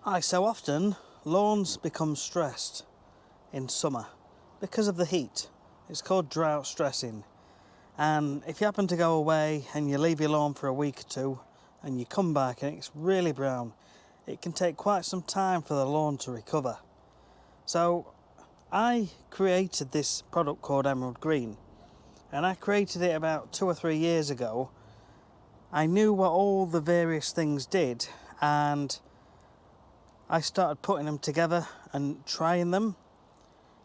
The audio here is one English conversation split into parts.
So often lawns become stressed in summer because of the heat. It's called drought stressing. And if you happen to go away and you leave your lawn for a week or two and you come back and it's really brown, it can take quite some time for the lawn to recover. So I created this product called Emerald Green, and I created it about 2 or 3 years ago. I knew what all the various things did, and I started putting them together and trying them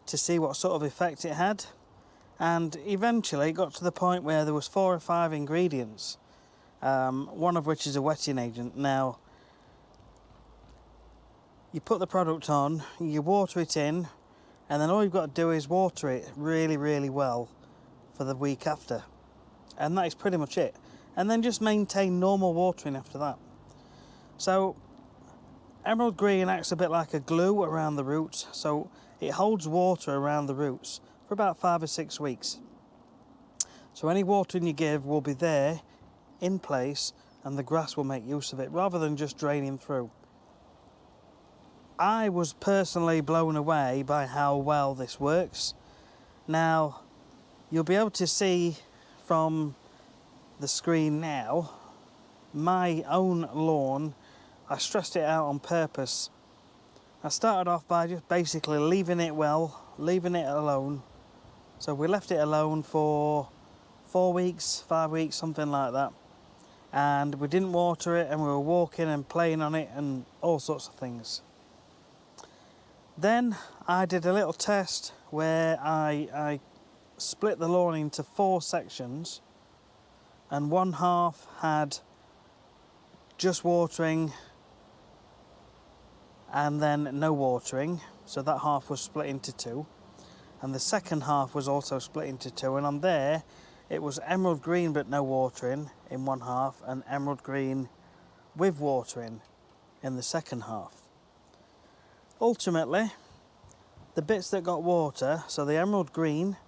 to see what sort of effect it had. And eventually it got to the point where there was 4 or 5 ingredients, one of which is a wetting agent. Now, you put the product on, you water it in, and then all you've got to do is water it really, really well for the week after. And that is pretty much it. And then just maintain normal watering after that. So Emerald Green acts a bit like a glue around the roots, so it holds water around the roots for about 5 or 6 weeks. So any watering you give will be there in place, and the grass will make use of it rather than just draining through. I was personally blown away by how well this works. Now, you'll be able to see from the screen now, my own lawn. I stressed it out on purpose. I started off by just basically leaving it alone. So we left it alone for 4 weeks, 5 weeks, something like that. And we didn't water it, and we were walking and playing on it and all sorts of things. Then I did a little test where I split the lawn into 4 sections, and one half had just watering and then no watering, so that half was split into 2, and the second half was also split into 2, and on there it was emerald green but no watering in one half, and emerald green with watering in the second half. Ultimately, the bits that got water, so the emerald green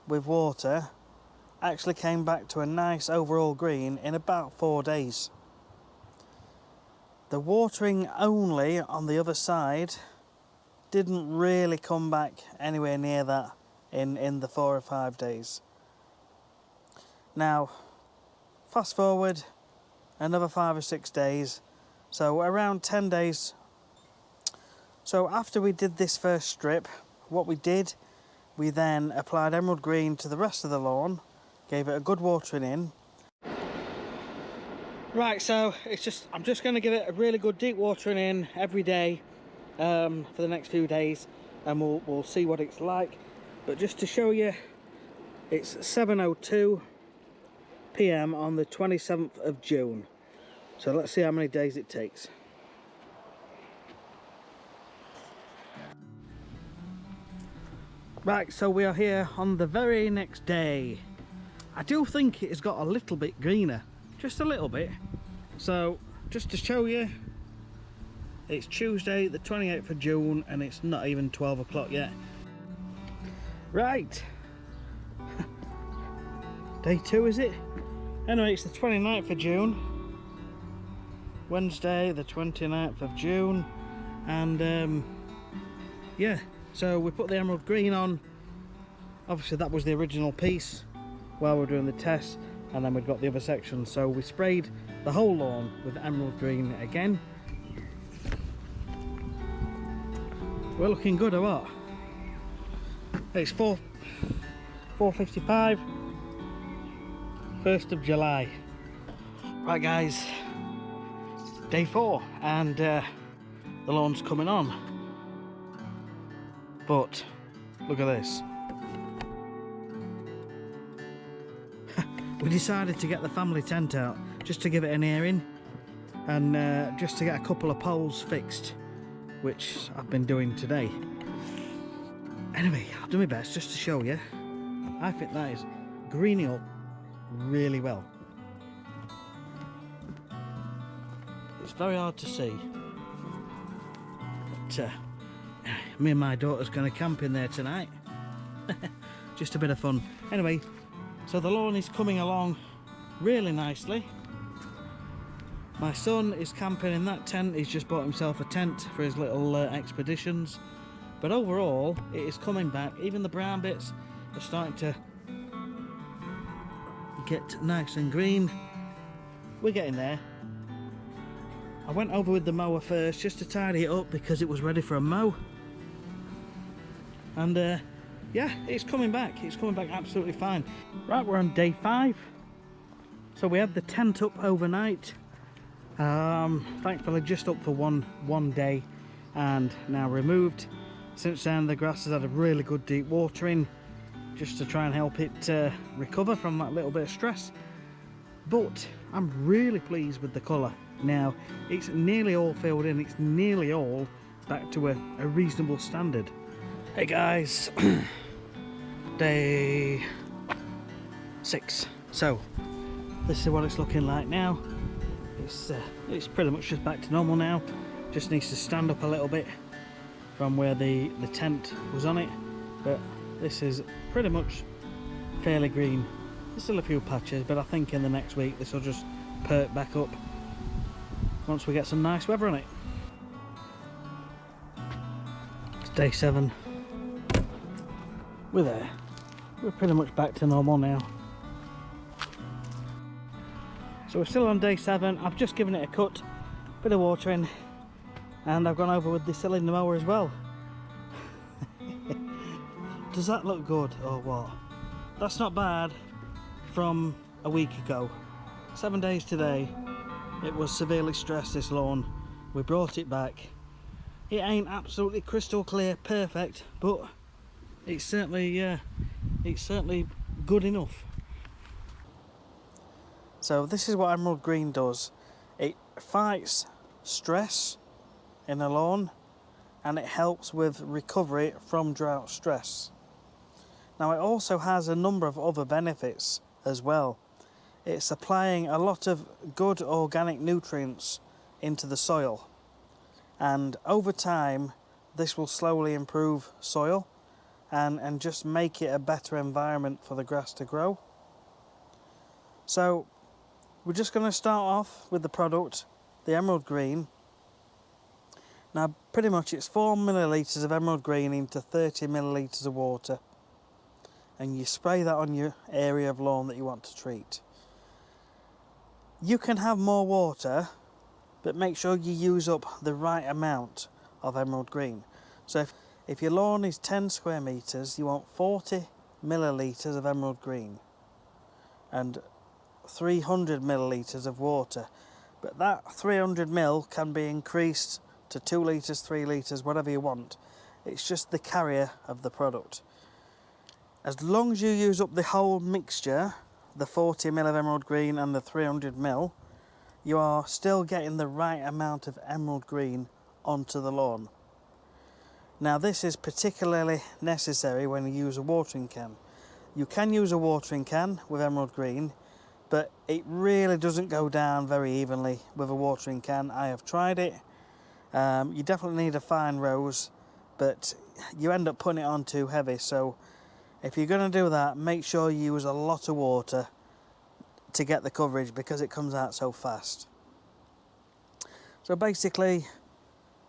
with water, actually came back to a nice overall green in about 4 days. The watering only on the other side didn't really come back anywhere near that in the 4 or 5 days. Now, fast forward another 5 or 6 days, so around 10 days. So after we did this first strip, what we did, we then applied emerald green to the rest of the lawn, gave it a good watering in. Right, so I'm just going to give it a really good deep watering in every day for the next few days, and we'll see what it's like. But just to show you, it's 7:02 p.m. on the 27th of June. So let's see how many days it takes. Right, so we are here on the very next day. I do think it has got a little bit greener, just a little bit. So just to show you, it's Tuesday the 28th of June and it's not even 12 o'clock yet. Right, day 2 is it? Anyway, it's the 29th of June, Wednesday the 29th of June, and yeah, so we put the emerald green on. Obviously that was the original piece while we were doing the test, and then we've got the other section, so we sprayed the whole lawn with emerald green again. We're looking good or what? It's 4:55, 1st of July. Right guys, day 4, and the lawn's coming on. But look at this. We decided to get the family tent out just to give it an airing, and just to get a couple of poles fixed, which I've been doing today. Anyway, I'll do my best just to show you. I think that is greening up really well. It's very hard to see, but me and my daughter's going to camp in there tonight. Just a bit of fun. Anyway, so the lawn is coming along really nicely. My son is camping in that tent. He's just bought himself a tent for his little expeditions. But overall, it is coming back. Even the brown bits are starting to get nice and green. We're getting there. I went over with the mower first just to tidy it up because it was ready for a mow. And yeah, it's coming back. It's coming back absolutely fine. Right, we're on day 5. So we had the tent up overnight. Thankfully just up for one day and now removed. Since then the grass has had a really good deep watering just to try and help it recover from that little bit of stress. But I'm really pleased with the colour. Now it's nearly all filled in, it's nearly all back to a reasonable standard. Hey guys, day 6. So this is what it's looking like now. It's pretty much just back to normal now. Just needs to stand up a little bit from where the tent was on it, but this is pretty much fairly green. There's still a few patches, but I think in the next week this will just perk back up once we get some nice weather on it. It's day 7. We're there. We're pretty much back to normal now. So we're still on day 7. I've just given it a cut, bit of watering, and I've gone over with the cylinder mower as well. Does that look good or what? That's not bad from a week ago. 7 days today. It was severely stressed, this lawn. We brought it back. It ain't absolutely crystal clear perfect, but it's certainly good enough. So this is what emerald green does. It fights stress in a lawn and it helps with recovery from drought stress. Now it also has a number of other benefits as well. It's applying a lot of good organic nutrients into the soil, and over time this will slowly improve soil and just make it a better environment for the grass to grow. So we're just going to start off with the product, the emerald green. Now pretty much it's 4 millilitres of emerald green into 30 millilitres of water, and you spray that on your area of lawn that you want to treat. You can have more water, but make sure you use up the right amount of emerald green. So if your lawn is 10 square metres, you want 40 millilitres of emerald green and 300 millilitres of water. But that 300 ml can be increased to 2 litres, 3 litres, whatever you want. It's just the carrier of the product. As long as you use up the whole mixture, the 40 ml of emerald green and the 300 ml, you are still getting the right amount of emerald green onto the lawn. Now this is particularly necessary when you use a watering can. You can use a watering can with emerald green, but it really doesn't go down very evenly with a watering can. I have tried it. You definitely need a fine rose, but you end up putting it on too heavy. So if you're going to do that, make sure you use a lot of water to get the coverage because it comes out so fast. So basically,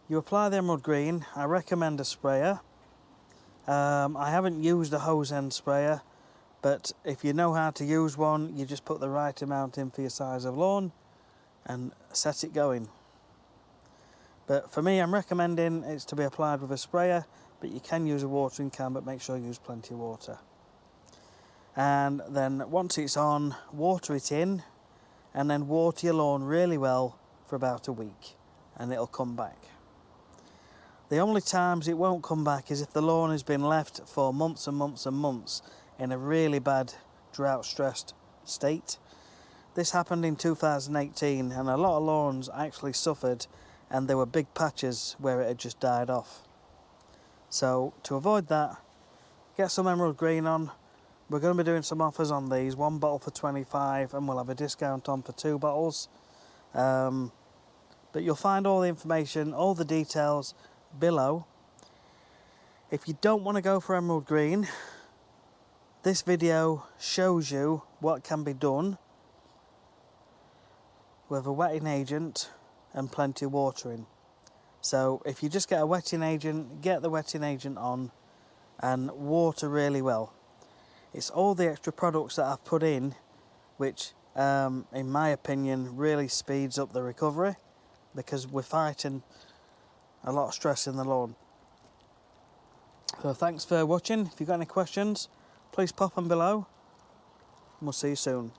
you apply the emerald green. I recommend a sprayer. I haven't used a hose end sprayer, but if you know how to use one, you just put the right amount in for your size of lawn and set it going. But for me, I'm recommending it's to be applied with a sprayer, but you can use a watering can, but make sure you use plenty of water. And then once it's on, water it in, and then water your lawn really well for about a week, and it'll come back. The only times it won't come back is if the lawn has been left for months and months and months in a really bad drought-stressed state. This happened in 2018, and a lot of lawns actually suffered, and there were big patches where it had just died off. So to avoid that, get some emerald green on. We're going to be doing some offers on these. 1 bottle for 25, and we'll have a discount on for 2 bottles. But you'll find all the information, all the details below. If you don't want to go for emerald green, this video shows you what can be done with a wetting agent and plenty of water in. So if you just get a wetting agent, get the wetting agent on and water really well. It's all the extra products that I've put in which, in my opinion, really speeds up the recovery, because we're fighting a lot of stress in the lawn. So thanks for watching. If you've got any questions, please pop them below, and we'll see you soon.